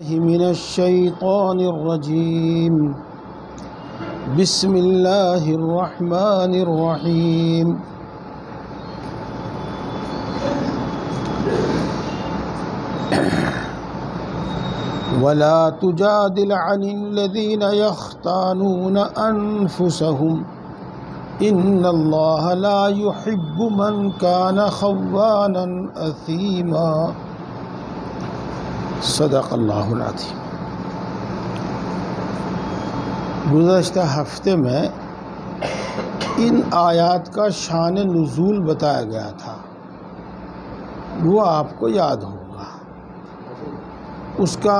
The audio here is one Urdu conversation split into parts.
من الشیطان الرجیم بسم اللہ الرحمن الرحیم ولا تجادل عن الذین یختانون انفسهم ان اللہ لا يحب من کان خوانا اثیما صدق اللہ العظیم۔ گزشتہ ہفتے میں ان آیات کا شان نزول بتایا گیا تھا، وہ آپ کو یاد ہوگا۔ اس کا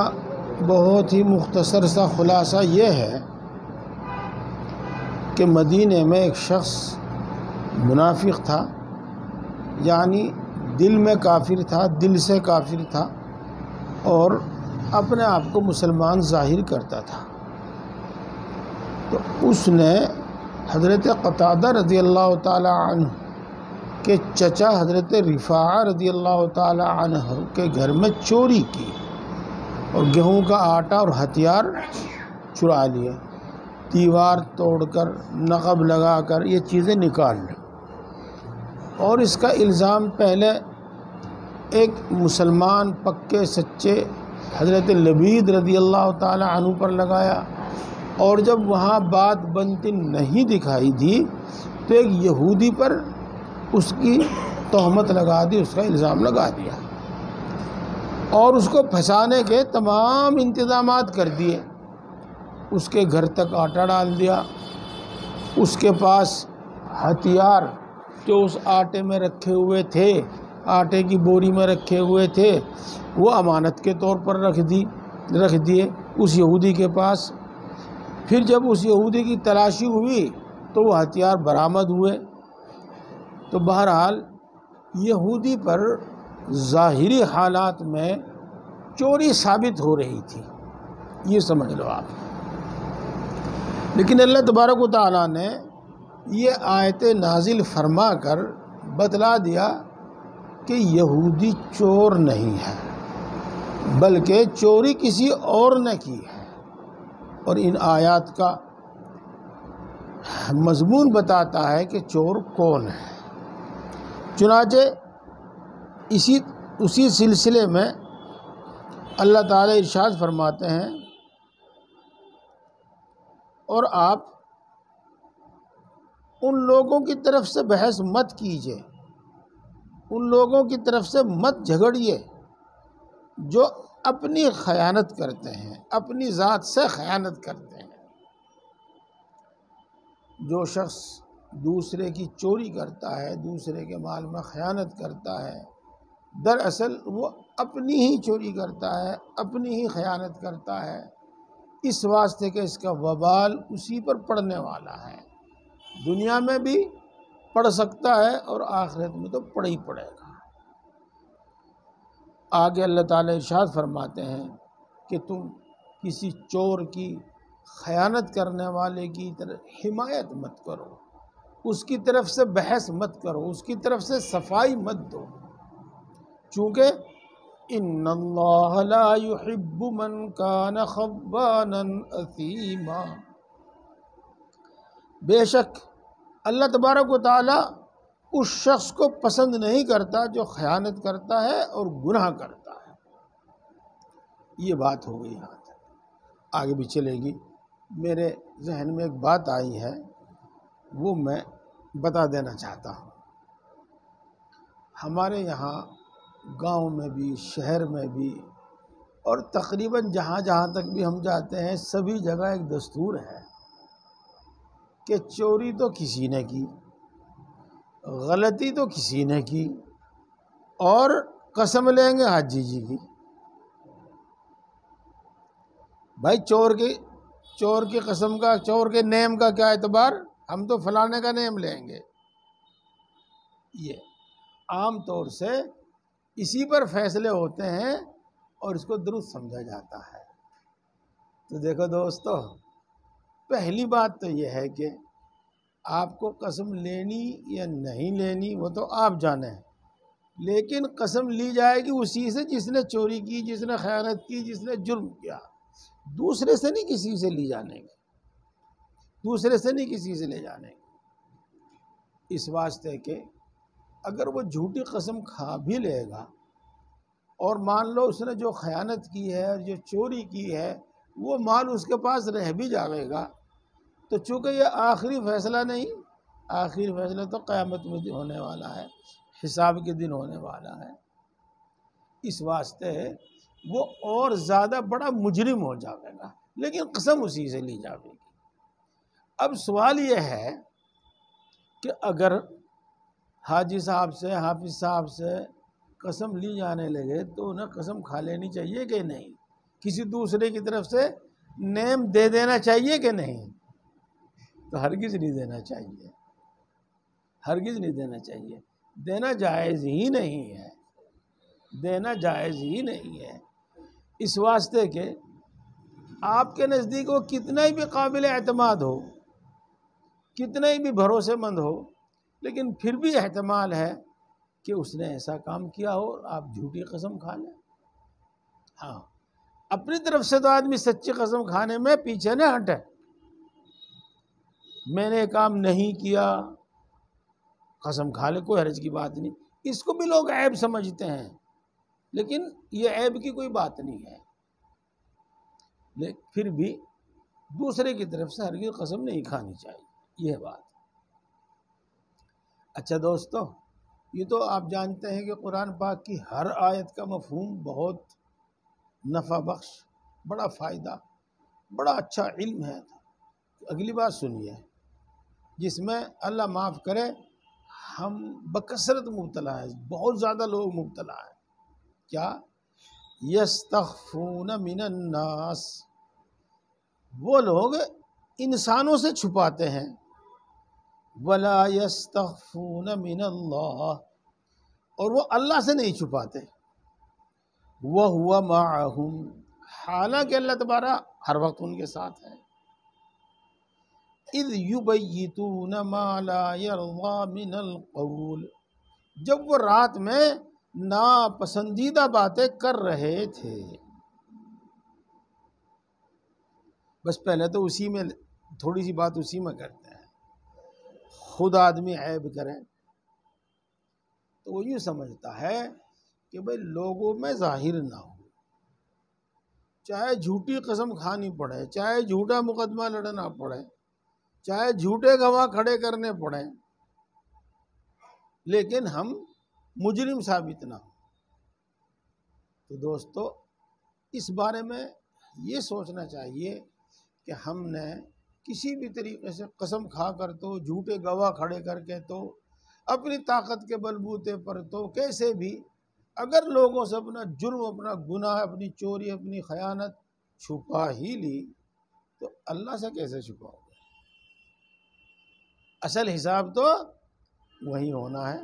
بہت ہی مختصر سا خلاصہ یہ ہے کہ مدینے میں ایک شخص منافق تھا، یعنی دل میں کافر تھا، دل سے کافر تھا اور اپنے آپ کو مسلمان ظاہر کرتا تھا۔ تو اس نے حضرت قتادہ رضی اللہ تعالی عنہ کے چچا حضرت رفاعہ رضی اللہ تعالی عنہ کے گھر میں چوری کی اور گیہوں کا آٹا اور ہتھیار چرا لیے، دیوار توڑ کر نقب لگا کر یہ چیزیں نکال لی، اور اس کا الزام پہلے ایک مسلمان پکے سچے حضرت لبید رضی اللہ تعالی عنہ پر لگایا، اور جب وہاں بات بنتی نہیں دکھائی دی تو ایک یہودی پر اس کی تہمت لگا دی، اس کا الزام لگا دیا اور اس کو پھنسانے کے تمام انتظامات کر دیے۔ اس کے گھر تک آٹا ڈال دیا، اس کے پاس ہتھیار جو اس آٹے میں رکھے ہوئے تھے، آٹے کی بوری میں رکھے ہوئے تھے، وہ امانت کے طور پر رکھ دیے اس یہودی کے پاس۔ پھر جب اس یہودی کی تلاشی ہوئی تو وہ ہتھیار برآمد ہوئے۔ تو بہرحال یہودی پر ظاہری حالات میں چوری ثابت ہو رہی تھی، یہ سمجھ لو آپ۔ لیکن اللہ تبارک و تعالیٰ نے یہ آیت نازل فرما کر بتلا دیا کہ یہودی چور نہیں ہے، بلکہ چوری کسی اور نے کی ہے، اور ان آیات کا مضمون بتاتا ہے کہ چور کون ہے۔ چنانچہ اسی سلسلے میں اللہ تعالیٰ ارشاد فرماتے ہیں، اور آپ ان لوگوں کی طرف سے بحث مت کیجیے، ان لوگوں کی طرف سے مت جھگڑیے جو اپنی خیانت کرتے ہیں، اپنی ذات سے خیانت کرتے ہیں۔ جو شخص دوسرے کی چوری کرتا ہے، دوسرے کے مال میں خیانت کرتا ہے، دراصل وہ اپنی ہی چوری کرتا ہے، اپنی ہی خیانت کرتا ہے، اس واسطے کہ اس کا وبال اسی پر پڑنے والا ہے۔ دنیا میں بھی پڑ سکتا ہے اور آخرت میں تو پڑ ہی پڑے گا۔ آگے اللہ تعالیٰ ارشاد فرماتے ہیں کہ تم کسی چور کی، خیانت کرنے والے کی طرف حمایت مت کرو، اس کی طرف سے بحث مت کرو، اس کی طرف سے صفائی مت دو، چونکہ ان اللہ لا يحب من کان خوانا اثیما، بے شک اللہ تبارک و تعالی اس شخص کو پسند نہیں کرتا جو خیانت کرتا ہے اور گناہ کرتا ہے۔ یہ بات ہو گئی، یہاں تک آگے بھی چلے گی۔ میرے ذہن میں ایک بات آئی ہے، وہ میں بتا دینا چاہتا ہوں۔ ہمارے یہاں گاؤں میں بھی، شہر میں بھی، اور تقریباً جہاں جہاں تک بھی ہم جاتے ہیں، سبھی جگہ ایک دستور ہے کہ چوری تو کسی نے کی، غلطی تو کسی نے کی، اور قسم لیں گے حاجی جی کی۔ بھائی چور کی قسم کا، چور کے نیم کا کیا اعتبار، ہم تو فلانے کا نیم لیں گے۔ یہ عام طور سے اسی پر فیصلے ہوتے ہیں اور اس کو درست سمجھا جاتا ہے۔ تو دیکھو دوستو، پہلی بات تو یہ ہے کہ آپ کو قسم لینی یا نہیں لینی وہ تو آپ جانیں، لیکن قسم لی جائے گی اسی سے جس نے چوری کی، جس نے خیانت کی، جس نے جرم کیا، دوسرے سے نہیں کسی سے لی جانے گی، دوسرے سے نہیں کسی سے لے جانے گی۔ اس واسطے کہ اگر وہ جھوٹی قسم کھا بھی لے گا اور مان لو اس نے جو خیانت کی ہے اور جو چوری کی ہے وہ مال اس کے پاس رہ بھی جائے گا، تو چونکہ یہ آخری فیصلہ نہیں، آخری فیصلہ تو قیامت میں ہونے والا ہے، حساب کے دن ہونے والا ہے، اس واسطے وہ اور زیادہ بڑا مجرم ہو جائے گا، لیکن قسم اسی سے لی جائے گی۔ اب سوال یہ ہے کہ اگر حاجی صاحب سے، حافظ صاحب سے قسم لی جانے لگے تو انہیں قسم کھا لینی چاہیے کہ نہیں؟ کسی دوسرے کی طرف سے نیم دے دینا چاہیے کہ نہیں؟ تو ہرگز نہیں دینا چاہیے، ہرگز نہیں دینا چاہیے، دینا جائز ہی نہیں ہے، دینا جائز ہی نہیں ہے، اس واسطے کہ آپ کے نزدیک وہ کتنا ہی بھی قابل اعتماد ہو، کتنا ہی بھی بھروسے مند ہو، لیکن پھر بھی احتمال ہے کہ اس نے ایسا کام کیا ہو اور آپ جھوٹی قسم کھا لیں۔ ہاں، اپنی طرف سے تو آدمی سچی قسم کھانے میں پیچھے نہ ہٹے، میں نے کام نہیں کیا، قسم کھا لے، کوئی حرج کی بات نہیں، اس کو بھی لوگ عیب سمجھتے ہیں، لیکن یہ عیب کی کوئی بات نہیں ہے، لیکن پھر بھی دوسرے کی طرف سے ہرگز قسم نہیں کھانی چاہیے، یہ بات۔ اچھا دوستو، یہ تو آپ جانتے ہیں کہ قرآن پاک کی ہر آیت کا مفہوم بہت نفع بخش، بڑا فائدہ، بڑا اچھا علم ہے۔ اگلی بات سنیے، جس میں اللہ معاف کرے ہم بکثرت مبتلا ہیں، بہت زیادہ لوگ مبتلا ہیں۔ کیا؟ یستخفون من الناس، وہ لوگ انسانوں سے چھپاتے ہیں، ولا یستخفون من اللہ، اور وہ اللہ سے نہیں چھپاتے، وَهُوَ مَعَهُمْ، حالانکہ اللہ تبارک ہر وقت ان کے ساتھ ہے، اِذْ يُبَيِّتُونَ مَا لَا يَرْضَى مِنَ الْقَوْلِ، جب وہ رات میں ناپسندیدہ باتیں کر رہے تھے۔ بس پہلے تو اسی میں تھوڑی سی بات اسی میں کرتے ہیں، خود آدمی عیب کرے تو وہ یوں سمجھتا ہے کہ بھئی لوگوں میں ظاہر نہ ہو، چاہے جھوٹی قسم کھانی پڑے، چاہے جھوٹا مقدمہ لڑنا پڑے، چاہے جھوٹے گواہ کھڑے کرنے پڑیں، لیکن ہم مجرم ثابت نہ ہو۔ تو دوستو، اس بارے میں یہ سوچنا چاہیے کہ ہم نے کسی بھی طریقے سے قسم کھا کر تو، جھوٹے گواہ کھڑے کر کے تو، اپنی طاقت کے بلبوتے پر تو، کیسے بھی اگر لوگوں سے اپنا جرم، اپنا گناہ، اپنی چوری، اپنی خیانت چھپا ہی لی تو اللہ سے کیسے چھپاؤ گے؟ اصل حساب تو وہی ہونا ہے،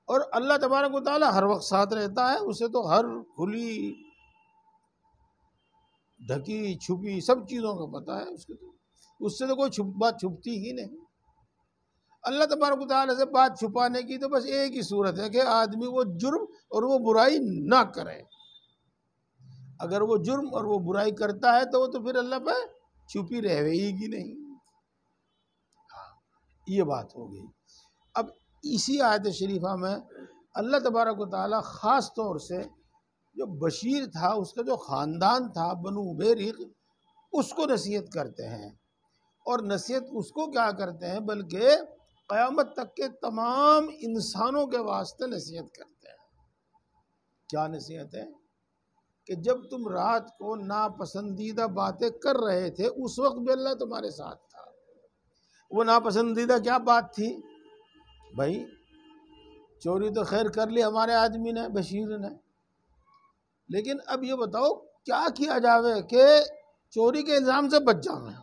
اور اللہ تبارک و تعالیٰ ہر وقت ساتھ رہتا ہے، اسے تو ہر کھلی ڈھکی چھپی سب چیزوں کا پتہ ہے، اس سے تو کوئی بات چھپتی ہی نہیں۔ اللہ تبارک و تعالیٰ سے بات چھپانے کی تو بس ایک ہی صورت ہے کہ آدمی وہ جرم اور وہ برائی نہ کرے، اگر وہ جرم اور وہ برائی کرتا ہے تو وہ تو پھر اللہ پہ چھپی رہے گی نہیں۔ ہاں، یہ بات ہو گئی۔ اب اسی آیت شریفہ میں اللہ تبارک و تعالیٰ خاص طور سے جو بشیر تھا، اس کا جو خاندان تھا بنو بیرق، اس کو نصیحت کرتے ہیں، اور نصیحت اس کو کیا کرتے ہیں بلکہ قیامت تک کے تمام انسانوں کے واسطے نصیحت کرتے ہیں۔ کیا نصیحت ہے؟ کہ جب تم رات کو ناپسندیدہ باتیں کر رہے تھے اس وقت بھی اللہ تمہارے ساتھ تھا۔ وہ ناپسندیدہ کیا بات تھی؟ بھائی چوری تو خیر کر لی ہمارے آدمی نے، بشیر نے، لیکن اب یہ بتاؤ کیا کیا جاوے کہ چوری کے الزام سے بچ جاویں،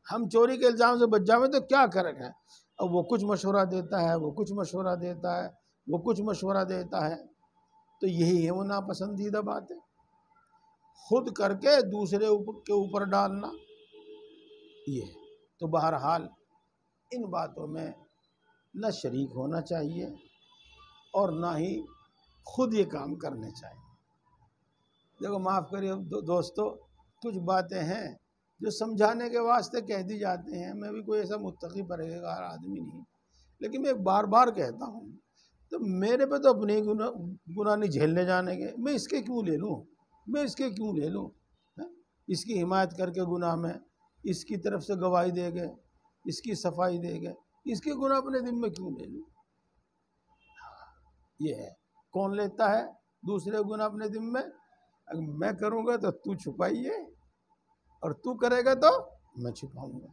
ہم چوری کے الزام سے بچ جاویں تو کیا کریں گے؟ اب وہ کچھ مشورہ دیتا ہے، وہ کچھ مشورہ دیتا ہے، وہ کچھ مشورہ دیتا ہے، تو یہی ہے وہ ناپسندیدہ باتیں، خود کر کے دوسرے کے اوپر ڈالنا۔ یہ تو بہرحال ان باتوں میں نہ شریک ہونا چاہیے اور نہ ہی خود یہ کام کرنے چاہیے۔ دیکھو معاف کریے دوستو، کچھ باتیں ہیں جو سمجھانے کے واسطے کہہ دی جاتے ہیں، میں بھی کوئی ایسا متقی پرہیزگار آدمی نہیں، لیکن میں بار بار کہتا ہوں، تو میرے پہ تو اپنے گناہ نہیں جھیلنے جانے گے، میں اس کے کیوں لے لوں؟ اس کی حمایت کر کے گناہ میں اس کی طرف سے گواہی دے گئے، اس کی صفائی دے گئے، اس کے گناہ اپنے دل میں کیوں لے لوں؟ یہ ہے، کون لیتا ہے دوسرے گناہ اپنے دل میں؟ اگر میں کروں گا تو تو چھپائیے، اور تو کرے گا تو میں چھپاؤں گا۔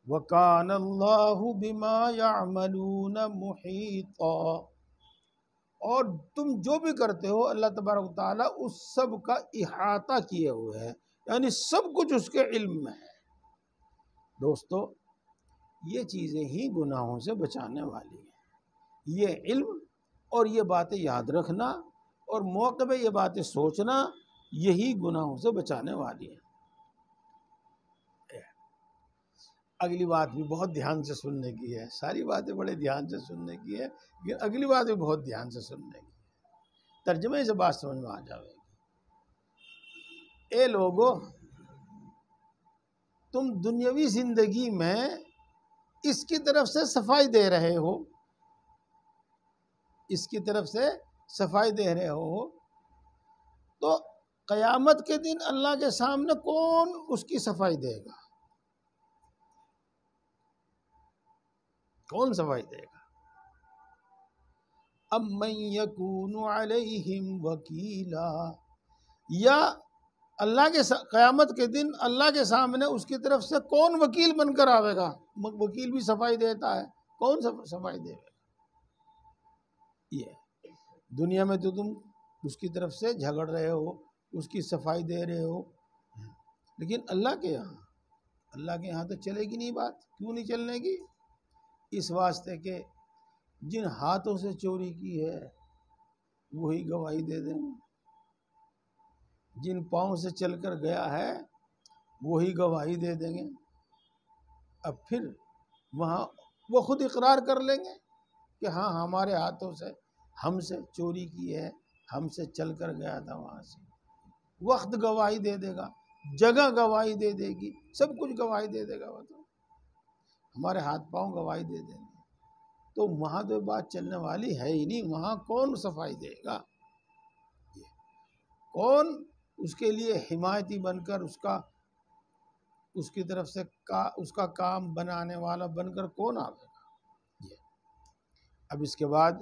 وَكَانَ اللَّهُ بِمَا يَعْمَلُونَ مُحِيطًا، اور تم جو بھی کرتے ہو اللہ تبارک و تعالیٰ اس سب کا احاطہ کیے ہوئے ہے، یعنی سب کچھ اس کے علم میں ہے۔ دوستو یہ چیزیں ہی گناہوں سے بچانے والی ہیں، یہ علم اور یہ باتیں یاد رکھنا اور موقع پہ یہ باتیں سوچنا، یہی گناہوں سے بچانے والی ہیں۔ اگلی بات بھی بہت دھیان سے سننے کی ہے، ساری باتیں بڑے دھیان سے سننے کی ہے، لیکن اگلی بات بھی بہت دھیان سے سننے کی ہے، ترجمے سے بات سمجھ میں آ جائے گی۔ اے لوگو، تم دنیاوی زندگی میں اس کی طرف سے صفائی دے رہے ہو، تو قیامت کے دن اللہ کے سامنے کون اس کی صفائی دے گا؟ کون صفائی دے گا؟ اَمَّن يَكُونُ عَلَيْهِمْ وَكِيلًا، یا اللہ کے قیامت کے دن اللہ کے سامنے اس کی طرف سے کون وکیل بن کر آئے گا؟ وکیل بھی صفائی دیتا ہے، کون صفائی دے گا؟ یہ دنیا میں تو تم اس کی طرف سے جھگڑ رہے ہو، اس کی صفائی دے رہے ہو، لیکن اللہ کے یہاں تو چلے گی نہیں بات۔ کیوں نہیں چلنے کی؟ اس واسطے کہ جن ہاتھوں سے چوری کی ہے وہی گواہی دے دیں گے، جن پاؤں سے چل کر گیا ہے وہی گواہی دے دیں گے۔ اب پھر وہاں وہ خود اقرار کر لیں گے کہ ہاں ہمارے ہاتھوں سے ہم سے چوری کی ہے، ہم سے چل کر گیا تھا وہاں سے۔ وقت گواہی دے دے گا، جگہ گواہی دے دے گی، سب کچھ گواہی دے دے گا، وہ تو ہمارے ہاتھ پاؤں گواہی دے دیں گے۔ تو وہاں تو بات چلنے والی ہے ہی نہیں، وہاں کون صفائی دے گا؟ کون اس کے لیے حمایتی بن کر اس کی طرف سے اس کا کام بنانے والا بن کر کون آئے گا؟ اب اس کے بعد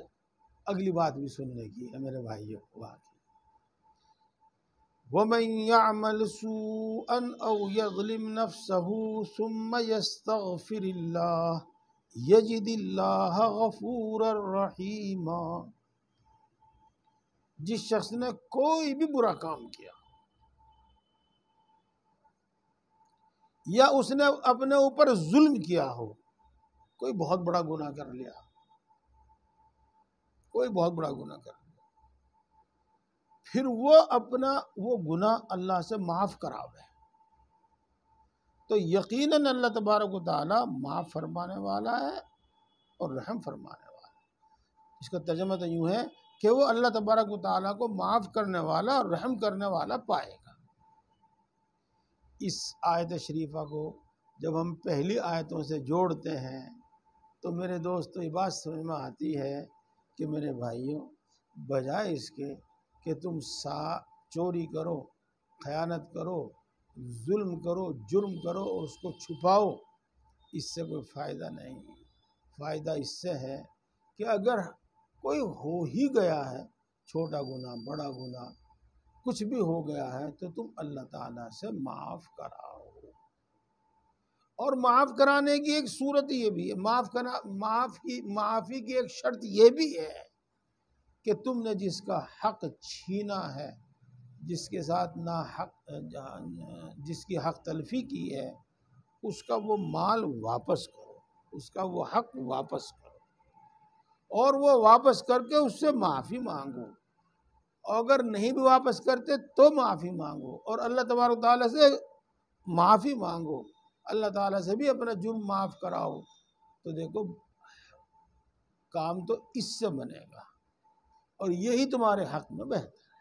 اگلی بات بھی سننے کی ہے میرے بھائیوں، وَمَن يَعْمَلْ سُوءًا أَوْ يَظْلِمْ نَفْسَهُ ثُمَّ يَسْتَغْفِرِ اللَّهَ يَجِدِ اللَّهَ غَفُورًا رَحِيمًا، جس شخص نے کوئی بھی برا کام کیا یا اس نے اپنے اوپر ظلم کیا ہو، کوئی بہت بڑا گناہ کر لیا، پھر وہ اپنا وہ گناہ اللہ سے معاف کراوے، تو یقیناً اللہ تبارک و تعالی معاف فرمانے والا ہے اور رحم فرمانے والا ہے۔ اس کا ترجمہ تو یوں ہے کہ وہ اللہ تبارک و تعالیٰ کو معاف کرنے والا اور رحم کرنے والا پائے گا۔ اس آیت شریفہ کو جب ہم پہلی آیتوں سے جوڑتے ہیں تو میرے دوستو یہ بات سمجھ میں آتی ہے کہ میرے بھائیوں، بجائے اس کے کہ تم چوری کرو، خیانت کرو، ظلم کرو، جرم کرو اور اس کو چھپاؤ، اس سے کوئی فائدہ نہیں۔ فائدہ اس سے ہے کہ اگر کوئی ہو ہی گیا ہے، چھوٹا گناہ بڑا گناہ کچھ بھی ہو گیا ہے، تو تم اللہ تعالیٰ سے معاف کراؤ۔ اور معاف کرانے کی ایک صورت یہ بھی ہے، معافی کی ایک شرط یہ بھی ہے کہ تم نے جس کا حق چھینا ہے، جس کے ساتھ جس کی حق تلفی کی ہے، اس کا وہ مال واپس کرو، اس کا وہ حق واپس کرو، اور وہ واپس کر کے اس سے معافی مانگو۔ اگر نہیں بھی واپس کرتے تو معافی مانگو اور اللہ تبارک و تعالیٰ سے معافی مانگو اللہ تعالیٰ سے بھی اپنا جرم معاف کراؤ، تو دیکھو کام تو اس سے بنے گا اور یہی تمہارے حق میں بہتر ہے۔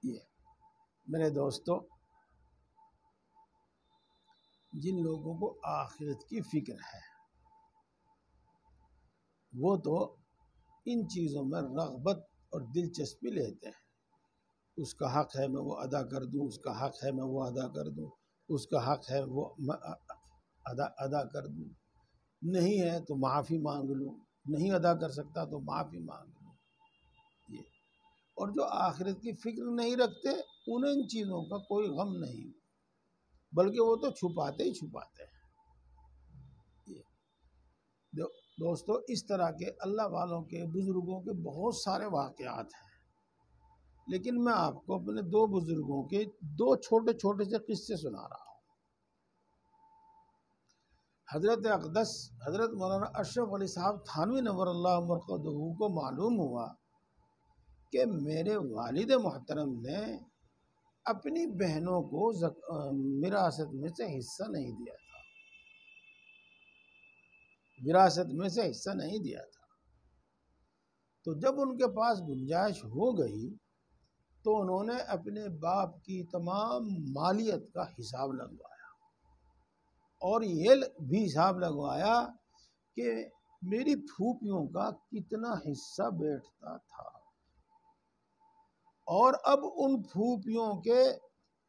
یہ میرے دوستو، جن لوگوں کو آخرت کی فکر ہے وہ تو ان چیزوں میں رغبت اور دلچسپی لیتے ہیں، اس کا حق ہے میں وہ ادا کر دوں، اس کا حق ہے میں وہ ادا کر دوں، اس کا حق ہے وہ ادا کر دوں، نہیں ہے تو معافی مانگ لوں، نہیں ادا کر سکتا تو معافی مانگ لوں۔ یہ اور جو آخرت کی فکر نہیں رکھتے انہیں ان چیزوں کا کوئی غم نہیں، بلکہ وہ تو چھپاتے ہی چھپاتے ہیں۔ یہ دوستو، اس طرح کے اللہ والوں کے بزرگوں کے بہت سارے واقعات ہیں، لیکن میں آپ کو اپنے دو بزرگوں کے دو چھوٹے چھوٹے سے قصے سنا رہا ہوں۔ حضرت اقدس حضرت مولانا اشرف علی صاحب تھانوی نور اللہ مرقدہ کو معلوم ہوا کہ میرے والد محترم نے اپنی بہنوں کو وراثت میں سے حصہ نہیں دیا تھا، وراثت میں سے حصہ نہیں دیا تھا۔ تو جب ان کے پاس گنجائش ہو گئی تو انہوں نے اپنے باپ کی تمام مالیت کا حساب لگوایا اور یہ بھی حساب لگوایا کہ میری پھوپھیوں کا کتنا حصہ بیٹھتا تھا، اور اب ان پھوپھیوں کے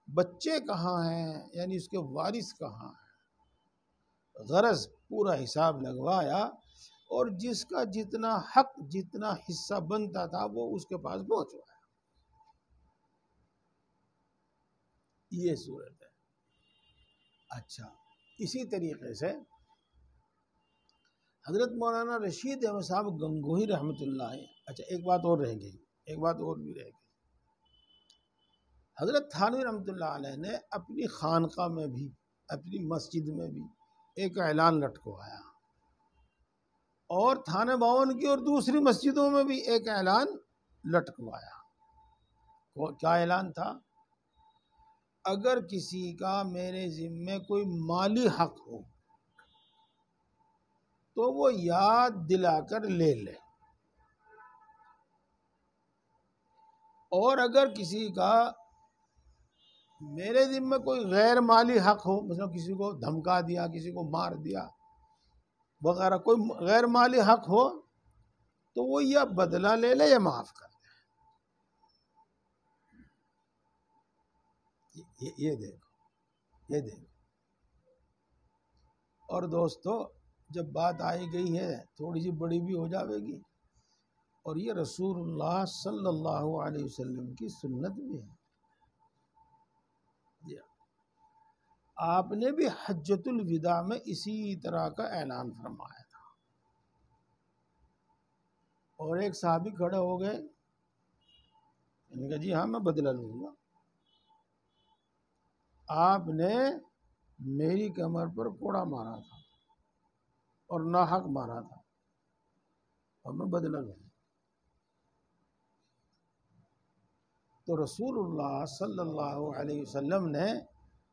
بچے کہاں ہیں، یعنی اس کے وارث کہاں ہیں۔ غرض پورا حساب لگوایا اور جس کا جتنا حق جتنا حصہ بنتا تھا وہ اس کے پاس پہنچوایا۔ یہ صورت ہے۔ اچھا، اسی طریقے سے حضرت مولانا رشید احمد صاحب گنگوہی رحمۃ اللہ علیہ، اچھا ایک بات اور رہ گئی، ایک بات اور بھی رہ گئی۔ حضرت تھانوی رحمۃ اللہ علیہ نے اپنی خانقاہ میں بھی، اپنی مسجد میں بھی ایک اعلان لٹکوایا، اور تھانے باون کی اور دوسری مسجدوں میں بھی ایک اعلان لٹکوایا۔ کیا اعلان تھا؟ اگر کسی کا میرے ذمے کوئی مالی حق ہو تو وہ یاد دلا کر لے لے، اور اگر کسی کا میرے ذمے کوئی غیر مالی حق ہو، مثلا کسی کو دھمکا دیا، کسی کو مار دیا وغیرہ، کوئی غیر مالی حق ہو تو وہ یا بدلہ لے لے یا معاف کر دے۔ یہ دیکھو۔ اور دوستو، جب بات آئی گئی ہے تھوڑی سی بڑی بھی ہو جاوے گی، اور یہ رسول اللہ صلی اللہ علیہ وسلم کی سنت بھی ہے۔ آپ نے بھی حجۃ الوداع میں اسی طرح کا اعلان فرمایا تھا، اور ایک صحابی کھڑے ہو گئے، انہوں نے کہا جی ہاں میں بدلہ لوں گا، آپ نے میری کمر پر کوڑا مارا تھا اور ناحق مارا تھا اور میں بدلہ لوں گا۔ تو رسول اللہ صلی اللہ علیہ وسلم نے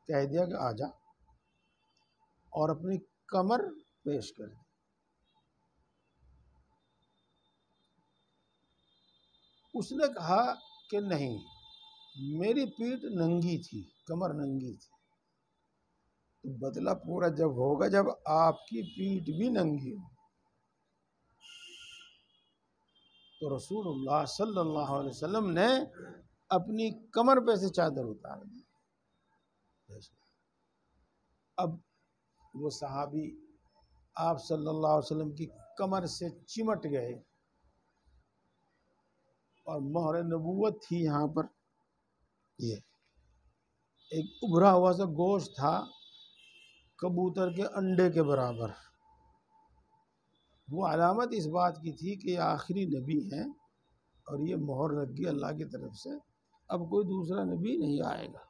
کہہ دیا کہ آ جا، اور اپنی کمر پیش کر دی۔ اس نے کہا کہ نہیں، میری پیٹھ ننگی تھی، کمر ننگی تھی، تو بدلہ پورا جب ہوگا جب آپ کی پیٹھ بھی ننگی ہو۔ تو رسول اللہ صلی اللہ علیہ وسلم نے اپنی کمر پہ سے چادر اتار دی۔ اب وہ صحابی آپ صلی اللہ علیہ وسلم کی کمر سے چمٹ گئے، اور مہر نبوت تھی یہاں پر، یہ ایک ابھرا ہوا سا گوشت تھا کبوتر کے انڈے کے برابر، وہ علامت اس بات کی تھی کہ یہ آخری نبی ہیں، اور یہ مہر لگ گئی اللہ کی طرف سے، اب کوئی دوسرا نبی نہیں آئے گا۔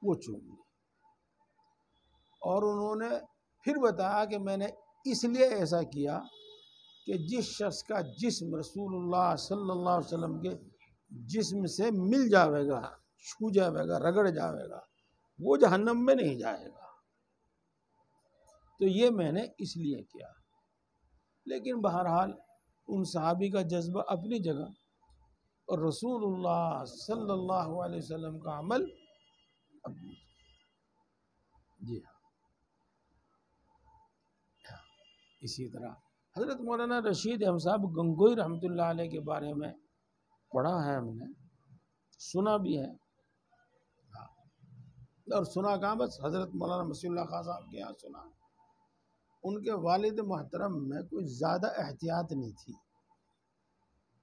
وہ چوم لی، اور انہوں نے پھر بتایا کہ میں نے اس لیے ایسا کیا کہ جس شخص کا جسم رسول اللہ صلی اللہ علیہ وسلم کے جسم سے مل جاوے گا، چھو جاوے گا، رگڑ جاوے گا، وہ جہنم میں نہیں جائے گا، تو یہ میں نے اس لیے کیا۔ لیکن بہرحال ان صحابی کا جذبہ اپنی جگہ اور رسول اللہ صلی اللہ علیہ وسلم کا عمل اپنی جگہ۔ جی ہاں، اسی طرح حضرت مولانا رشید احمد صاحب گنگوئی رحمۃ اللہ علیہ کے بارے میں پڑھا ہے ہم نے، سنا بھی ہے، اور سنا کہاں، بس حضرت مولانا مسیح اللہ خان صاحب کے یہاں سنا۔ ان کے والد محترم میں کوئی زیادہ احتیاط نہیں تھی،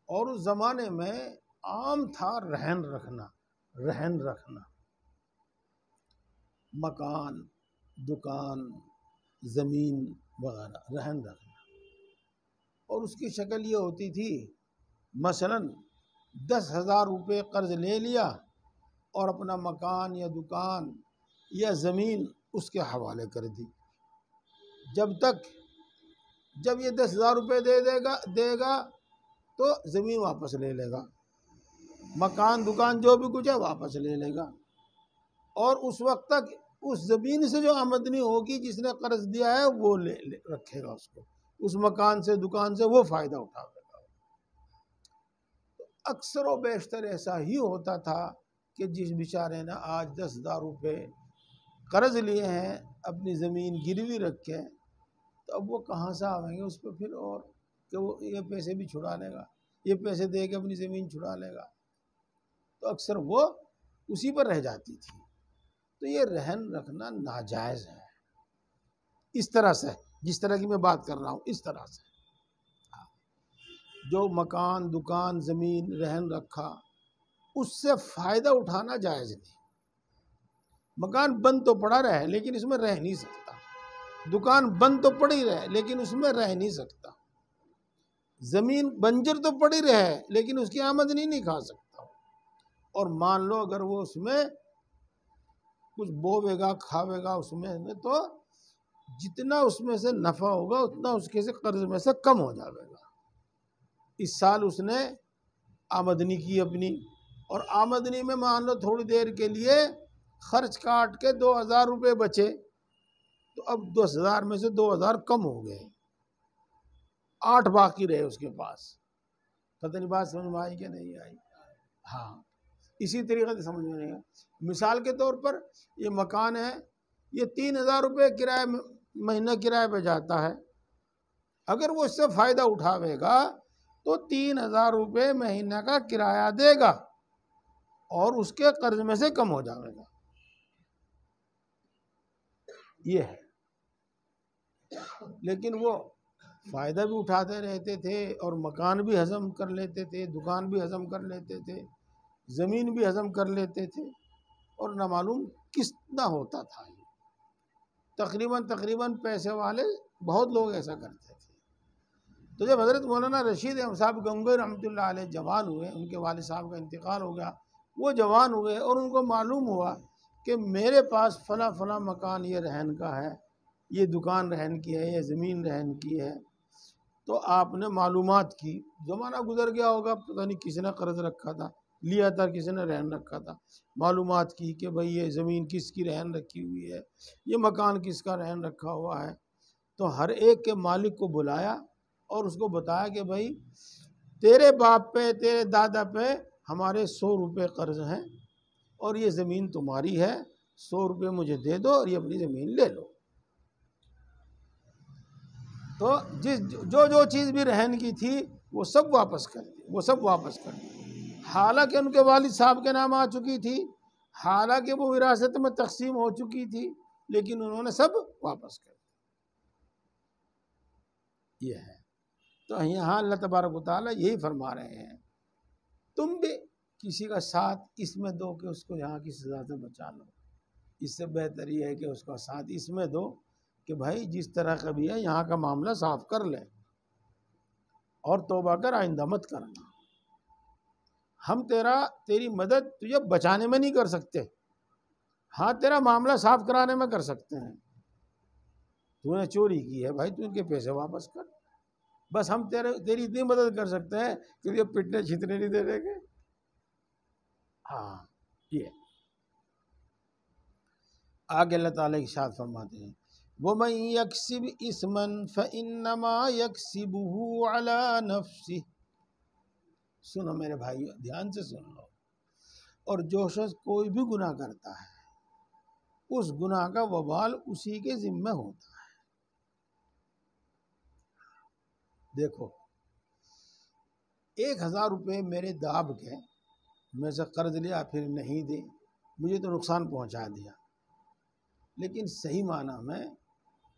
اور اس زمانے میں عام تھا رہن رکھنا، مکان، دکان، زمین وغیرہ رہن رکھنا، اور اس کی شکل یہ ہوتی تھی، مثلا 10,000 روپے قرض لے لیا اور اپنا مکان یا دکان یا زمین اس کے حوالے کر دی، جب یہ 10,000 روپے دے گا تو زمین واپس لے لے گا، مکان دکان جو بھی کچھ ہے واپس لے لے گا، اور اس وقت تک اس زمین سے جو آمدنی ہوگی جس نے قرض دیا ہے وہ رکھے گا، اس کو، اس مکان سے دکان سے وہ فائدہ اٹھاوے گا۔ اکثر و بیشتر ایسا ہی ہوتا تھا کہ جس بیچارے نے آج 10,000 روپے قرض لیے ہیں اپنی زمین گروی رکھ کے، تو اب وہ کہاں سے آئیں گے اس پہ پھر، اور کہ وہ یہ پیسے بھی چھڑا لے گا، یہ پیسے دے کے اپنی زمین چھڑا لے گا، تو اکثر وہ اسی پر رہ جاتی تھی۔ تو یہ رہن رکھنا ناجائز ہے، اس طرح سے جس طرح کی میں بات کر رہا ہوں، اس طرح سے جو مکان دکان زمین رہن رکھا اس سے فائدہ اٹھانا جائز نہیں۔ مکان بند تو پڑا رہے لیکن اس میں رہ نہیں سکتا، دکان بند تو پڑی رہے لیکن اس میں رہ نہیں سکتا، زمین بنجر تو پڑی رہے لیکن اس کی آمدنی نہیں کھا سکتا، اور مان لو اگر وہ اس میں کچھ بوے گا کھاوے گا اس میں تو جتنا اس میں سے نفع ہوگا اتنا اس کے سے قرض میں سے کم ہو جائے گا۔ اس سال اس نے آمدنی کی اپنی، اور آمدنی میں مان لو تھوڑی دیر کے لیے خرچ کاٹ کے 2,000 روپے بچے، تو اب 10,000 میں سے 2,000 کم ہو گئے، 8 باقی رہے اس کے پاس۔ پتہ نہیں بات سمجھ میں آئی کہ نہیں آئی؟ ہاں، اسی طریقے سے سمجھ میں نہیں آئی۔ مثال کے طور پر یہ مکان ہے، یہ 3,000 روپے کرایہ مہینہ کرایہ پہ جاتا ہے، اگر وہ اس سے فائدہ اٹھاوے گا تو 3,000 روپے مہینہ کا کرایہ دے گا اور اس کے قرض میں سے کم ہو جائے گا، یہ ہے۔ لیکن وہ فائدہ بھی اٹھاتے رہتے تھے اور مکان بھی ہضم کر لیتے تھے، دکان بھی ہضم کر لیتے تھے، زمین بھی ہضم کر لیتے تھے، اور نہ معلوم کتنا ہوتا تھا۔ تقریباً پیسے والے بہت لوگ ایسا کرتے تھے۔ تو جب حضرت مولانا رشید احمد صاحب گنگوئی رحمۃ اللہ علیہ جوان ہوئے، ان کے والد صاحب کا انتقال ہو گیا، وہ جوان ہوئے اور ان کو معلوم ہوا کہ میرے پاس فلاں مکان یہ رہن کا ہے، یہ دکان رہن کی ہے، یہ زمین رہن کی ہے، تو آپ نے معلومات کی، زمانہ گزر گیا ہوگا، پتہ نہیں کسی نے قرض رکھا تھا، لیا تھا، کسی نے رہن رکھا تھا، معلومات کی کہ بھئی یہ زمین کس کی رہن رکھی ہوئی ہے، یہ مکان کس کا رہن رکھا ہوا ہے، تو ہر ایک کے مالک کو بلایا اور اس کو بتایا کہ بھئی تیرے باپ پہ تیرے دادا پہ ہمارے 100 روپے قرض ہیں اور یہ زمین تمہاری ہے، 100 روپے مجھے دے دو اور یہ اپنی زمین لے لو۔ تو جو چیز بھی رہن کی تھی وہ سب واپس کر دی، حالانکہ ان کے والد صاحب کے نام آ چکی تھی، حالانکہ وہ وراثت میں تقسیم ہو چکی تھی، لیکن انہوں نے سب واپس کر دی۔ یہ ہے۔ تو یہاں اللہ تبارک و تعالیٰ یہی فرما رہے ہیں، تم بھی کسی کا ساتھ اس میں دو کہ اس کو یہاں کی سزا سے بچا لو، اس سے بہتر یہ ہے کہ اس کا ساتھ اس میں دو کہ بھائی جس طرح کا بھی ہے یہاں کا معاملہ صاف کر لے اور توبہ کر، آئندہ مت کرنا، ہم تیری مدد تجھے بچانے میں نہیں کر سکتے، ہاں تیرا معاملہ صاف کرانے میں کر سکتے ہیں، تو نے چوری کی ہے بھائی تو ان کے پیسے واپس کر، بس ہم تیری اتنی مدد کر سکتے ہیں کہ یہ پٹنے چھتنے نہیں دے دیں گے۔ ہاں، یہ آگے اللہ تعالیٰ ارشاد فرماتے ہیں وَمَن يَكْسِبْ إِثْمًا فَإِنَّمَا يَكْسِبُهُ عَلَى نَفْسِهِ۔ سنو میرے بھائی، دھیان سے سن لو، اور جو شخص کوئی بھی گناہ کرتا ہے اس گناہ کا وبال اسی کے ذمہ ہوتا ہے۔ دیکھو 1000 روپے میرے داب کے، میں سے قرض لیا پھر نہیں دے، مجھے تو نقصان پہنچا دیا، لیکن صحیح معنی میں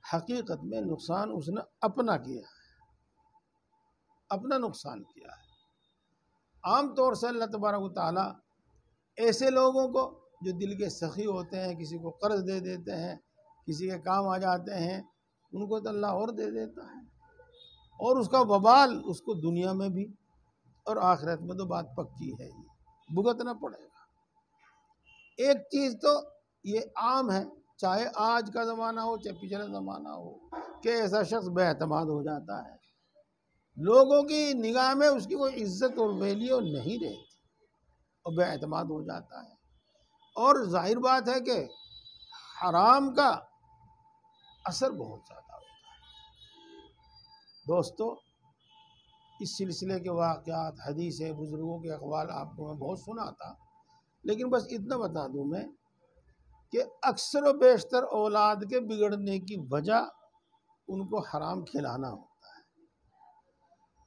حقیقت میں نقصان اس نے اپنا کیا ہے، اپنا نقصان کیا ہے۔ عام طور سے اللہ تبارک و تعالیٰ ایسے لوگوں کو جو دل کے سخی ہوتے ہیں، کسی کو قرض دے دیتے ہیں، کسی کے کام آ جاتے ہیں، ان کو تو اللہ اور دے دیتا ہے، اور اس کا وبال اس کو دنیا میں بھی اور آخرت میں تو بات پکی ہے، ہی بھگتنا پڑے گا۔ ایک چیز تو یہ عام ہے، چاہے آج کا زمانہ ہو چاہے پچھلا زمانہ ہو، کہ ایسا شخص بے اعتماد ہو جاتا ہے، لوگوں کی نگاہ میں اس کی کوئی عزت اور ویلیو نہیں رہتی، اور بے اعتماد ہو جاتا ہے۔ اور ظاہر بات ہے کہ حرام کا اثر بہت زیادہ ہوتا ہے۔ دوستو، اس سلسلے کے واقعات، حدیثیں، بزرگوں کے اقوال آپ کو میں بہت سنا تھا، لیکن بس اتنا بتا دوں میں کہ اکثر و بیشتر اولاد کے بگڑنے کی وجہ ان کو حرام کھلانا ہوتا ہے،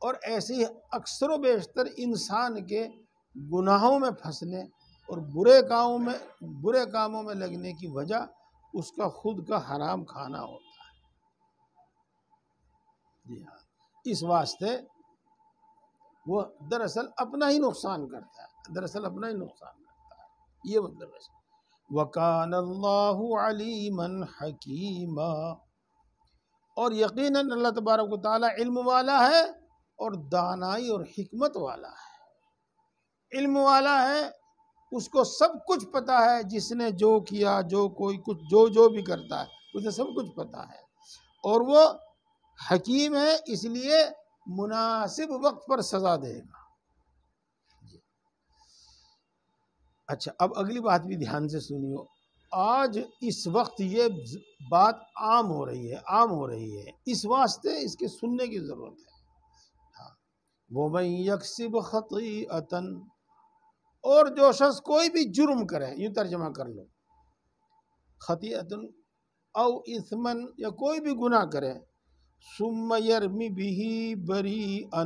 اور ایسے ہی اکثر و بیشتر انسان کے گناہوں میں پھنسنے اور برے کاموں میں لگنے کی وجہ اس کا خود کا حرام کھانا ہوتا ہے۔ جی ہاں، اس واسطے وہ دراصل اپنا ہی نقصان کرتا ہے، یہ مطلب ہے۔ وَكَانَ اللَّهُ عَلِيمًا حَكِيمًا، اور یقیناً اللہ تبارک و تعالیٰ علم والا ہے اور دانائی اور حکمت والا ہے۔ علم والا ہے، اس کو سب کچھ پتا ہے، جس نے جو کیا، جو کوئی کچھ جو بھی کرتا ہے اسے سب کچھ پتا ہے، اور وہ حکیم ہے، اس لیے مناسب وقت پر سزا دے گا۔ اچھا، اب اگلی بات بھی دھیان سے سنیو۔ آج اس وقت یہ بات عام ہو رہی ہے، اس واسطے اس کے سننے کی ضرورت ہے۔ وَمَن يَكْسِبْ خَطِيئَةً، اور جو شخص کوئی بھی جرم کرے، یوں ترجمہ کر لو، خطیئۃ او اثمن، یا کوئی بھی گناہ کرے، ثم یرمی بہ بریئا،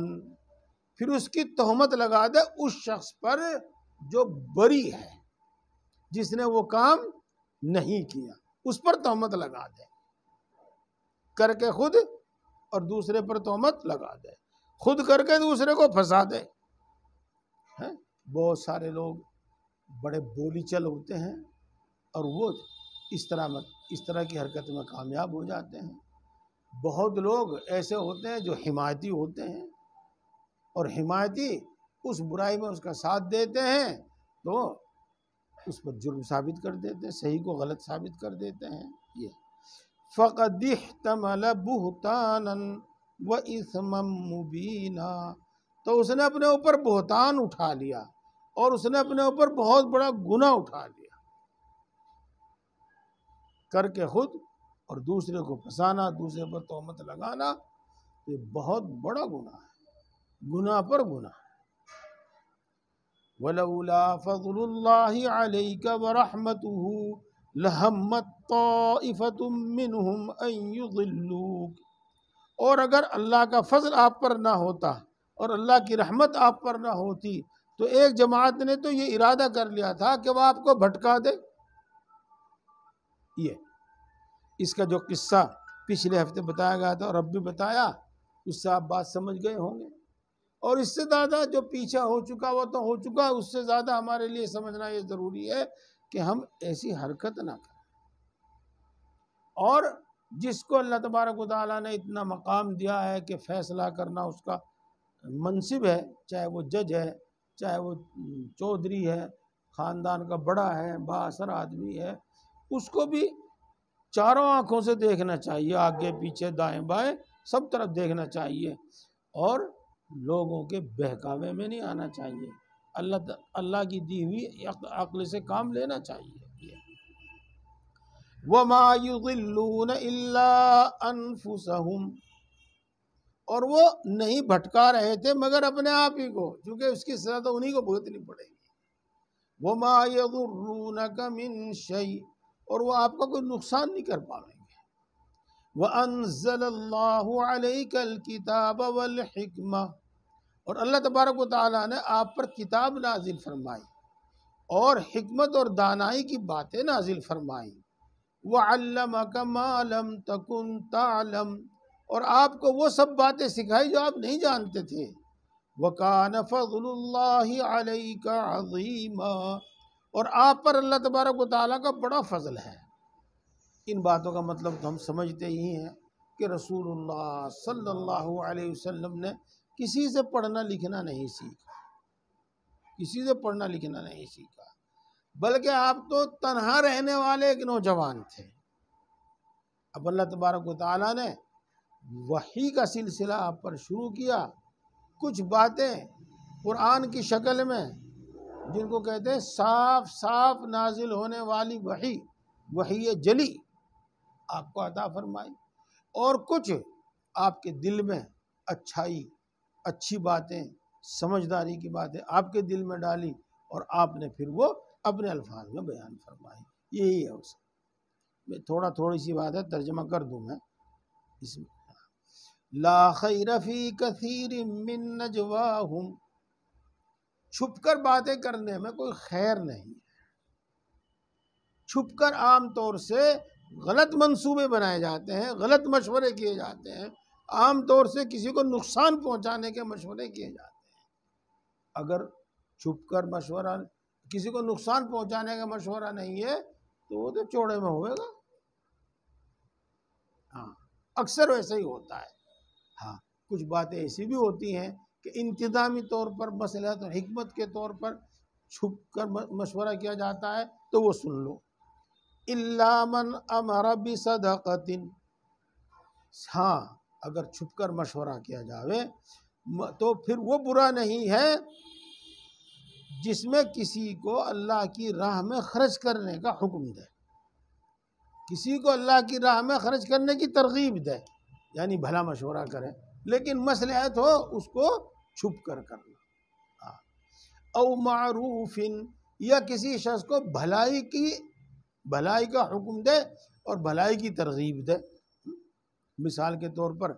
پھر اس کی تہمت لگا دے اس شخص پر جو بری ہے، جس نے وہ کام نہیں کیا، اس پر تہمت لگا دے، کر کے خود اور دوسرے پر تہمت لگا دے، خود کر کے دوسرے کو پھنسا دے۔ بہت سارے لوگ بڑے بولی چل ہوتے ہیں اور وہ اس طرح کی حرکت میں کامیاب ہو جاتے ہیں۔ بہت لوگ ایسے ہوتے ہیں جو حمایتی ہوتے ہیں، اور حمایتی اس برائی میں اس کا ساتھ دیتے ہیں تو اس پر جرم ثابت کر دیتے ہیں، صحیح کو غلط ثابت کر دیتے ہیں۔ یہ فَقَدِ احْتَمَلَ بُهْتَانًا وَإِثْمًا مُبِينًا، تو اس نے اپنے اوپر بہتان اٹھا لیا اور اس نے اپنے اوپر بہت بڑا گناہ اٹھا لیا، کر کے خود اور دوسرے کو پھنسانا، دوسرے پر تہمت لگانا، یہ بہت بڑا گناہ ہے، گناہ پر گناہ۔ وَلَوْلَا فَضْلُ اللَّهِ عَلَيْكَ وَرَحْمَتُهُ لَهَمَّتْ طَائِفَةٌ مِّنْهُمْ أَن يُضِلُّوكَ، اور اگر اللہ کا فضل آپ پر نہ ہوتا اور اللہ کی رحمت آپ پر نہ ہوتی تو ایک جماعت نے تو یہ ارادہ کر لیا تھا کہ وہ آپ کو بھٹکا دے۔ یہ اس کا جو قصہ پچھلے ہفتے بتایا گیا تھا اور اب بھی بتایا، اس سے آپ بات سمجھ گئے ہوں گے، اور اس سے زیادہ جو پیچھے ہو چکا وہ تو ہو چکا، اس سے زیادہ ہمارے لیے سمجھنا یہ ضروری ہے کہ ہم ایسی حرکت نہ کریں۔ اور جس کو اللہ تبارک و تعالیٰ نے اتنا مقام دیا ہے کہ فیصلہ کرنا اس کا منصب ہے، چاہے وہ جج ہے، چاہے وہ چودھری ہے، خاندان کا بڑا ہے، با اثر آدمی ہے، اس کو بھی چاروں آنکھوں سے دیکھنا چاہیے، آگے پیچھے دائیں بائیں سب طرف دیکھنا چاہیے، اور لوگوں کے بہکاوے میں نہیں آنا چاہیے، اللہ کی دی ہوئی عقل سے کام لینا چاہیے۔ وما يضلون الا انفسهم، اور وہ نہیں بھٹکا رہے تھے مگر اپنے آپ ہی کو، چونکہ اس کی سزا تو انہی کو بھگتنی پڑے گی۔ وما يضرونك من شيء، اور وہ آپ کا کوئی نقصان نہیں کر پائیں گے۔ وانزل اللہ علیک الکتاب والحکمہ، اور اللہ تبارک و تعالیٰ نے آپ پر کتاب نازل فرمائی اور حکمت اور دانائی کی باتیں نازل فرمائی۔ وَعَلَّمَكَ مَا لَمْ تَكُنْ تَعْلَمْ، اور آپ کو وہ سب باتیں سکھائی جو آپ نہیں جانتے تھے۔ وَكَانَ فَضْلُ اللَّهِ عَلَيْكَ عَظِيمًا، اور آپ پر اللہ تبارک و تعالیٰ کا بڑا فضل ہے۔ ان باتوں کا مطلب تو ہم سمجھتے ہی ہیں کہ رسول اللہ صلی اللہ علیہ وسلم نے کسی سے پڑھنا لکھنا نہیں سیکھا، کسی سے پڑھنا لکھنا نہیں سیکھا، بلکہ آپ تو تنہا رہنے والے ایک نوجوان تھے۔ اب اللہ تبارک و تعالیٰ نے وحی کا سلسلہ آپ پر شروع کیا، کچھ باتیں قرآن کی شکل میں جن کو کہتے ہیں صاف صاف نازل ہونے والی وحی، وحی جلی آپ کو عطا فرمائی، اور کچھ آپ کے دل میں اچھائی، اچھی باتیں، سمجھداری کی باتیں آپ کے دل میں ڈالی، اور آپ نے پھر وہ اپنے الفاظ میں بیان فرمائی۔ یہی ہے اس میں تھوڑی سی بات ہے، ترجمہ کر دوں میں اس میں۔ لا خیر فی کثیر من نجواہم، چھپ کر باتیں کرنے میں کوئی خیر نہیں ہے۔ چھپ کر عام طور سے غلط منصوبے بنائے جاتے ہیں، غلط مشورے کیے جاتے ہیں، عام طور سے کسی کو نقصان پہنچانے کے مشورے کیے جاتے ہیں۔ اگر چھپ کر مشورہ، کسی کو نقصان پہنچانے کا مشورہ نہیں ہے تو وہ تو چوڑے میں ہوئے گا۔ ہاں، اکثر ویسا ہی ہوتا ہے۔ ہاں، کچھ باتیں ایسی بھی ہوتی ہیں کہ انتظامی طور پر مصلحت اور حکمت کے طور پر چھپ کر مشورہ کیا جاتا ہے تو وہ سن لو۔ الا من امر بصدقۃ، ہاں اگر چھپ کر مشورہ کیا جاوے تو پھر وہ برا نہیں ہے جس میں کسی کو اللہ کی راہ میں خرچ کرنے کا حکم دے، کسی کو اللہ کی راہ میں خرچ کرنے کی ترغیب دے، یعنی بھلا مشورہ کرے، لیکن مصلحت ہو اس کو چھپ کر کرنا۔ او معروف، یا کسی شخص کو بھلائی کا حکم دے اور بھلائی کی ترغیب دے۔ مثال کے طور پر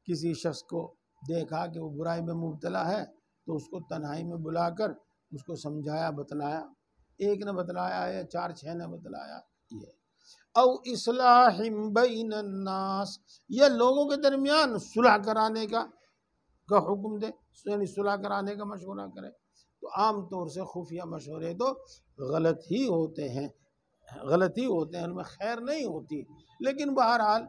کسی شخص کو دیکھا کہ وہ برائی میں مبتلا ہے تو اس کو تنہائی میں بلا کر اس کو سمجھایا، بتلایا، ایک نے بتلایا یا 4-6 نے بتلایا، یہ۔ او اصلاح بین الناس، یا لوگوں کے درمیان صلح کرانے کا حکم دے، یعنی صلح کرانے کا مشورہ کرے۔ تو عام طور سے خفیہ مشورے تو غلط ہی ہوتے ہیں، ان میں خیر نہیں ہوتی، لیکن بہرحال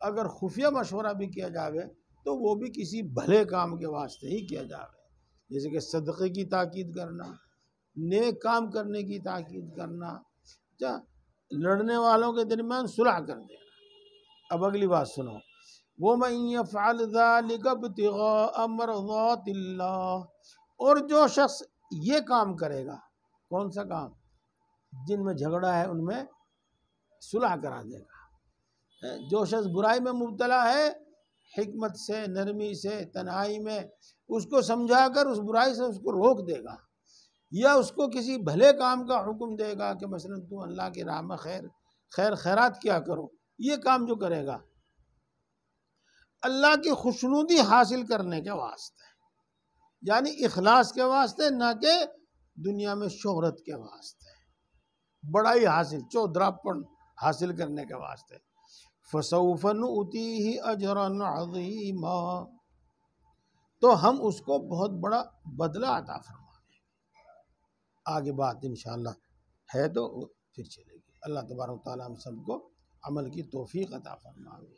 اگر خفیہ مشورہ بھی کیا جاوے تو وہ بھی کسی بھلے کام کے واسطے ہی کیا جاوے، جیسے کہ صدقے کی تاکید کرنا، نیک کام کرنے کی تاکید کرنا، لڑنے والوں کے درمیان صلح کر دینا۔ اب اگلی بات سنو، وَمَن يَفْعَلْ ذَلِكَ ابْتِغَاءَ مَرْضَاتِ اللَّهِ، اور جو شخص یہ کام کرے گا، کون سا کام؟ جن میں جھگڑا ہے ان میں صلح کرا دے گا۔ جو شخص برائی میں مبتلا ہے حکمت سے، نرمی سے، تنہائی میں اس کو سمجھا کر اس برائی سے اس کو روک دے گا، یا اس کو کسی بھلے کام کا حکم دے گا کہ مثلا تو اللہ کی راہ میں خیرات کیا کرو، یہ کام جو کرے گا اللہ کی خوشنودی حاصل کرنے کے واسطے، یعنی اخلاص کے واسطے، نہ کہ دنیا میں شہرت کے واسطے، بڑائی حاصل، چودراپن حاصل کرنے کے واسطے، فَسَوْفَ نُؤْتِيهِ أَجْرًا عَظِيمًا، تو ہم اس کو بہت بڑا بدلہ عطا فرمائیں گے۔ آگے بات انشاءاللہ ہے تو پھر چلے گی۔ اللہ تبارک و تعالیٰ ہم سب کو عمل کی توفیق عطا فرمائے۔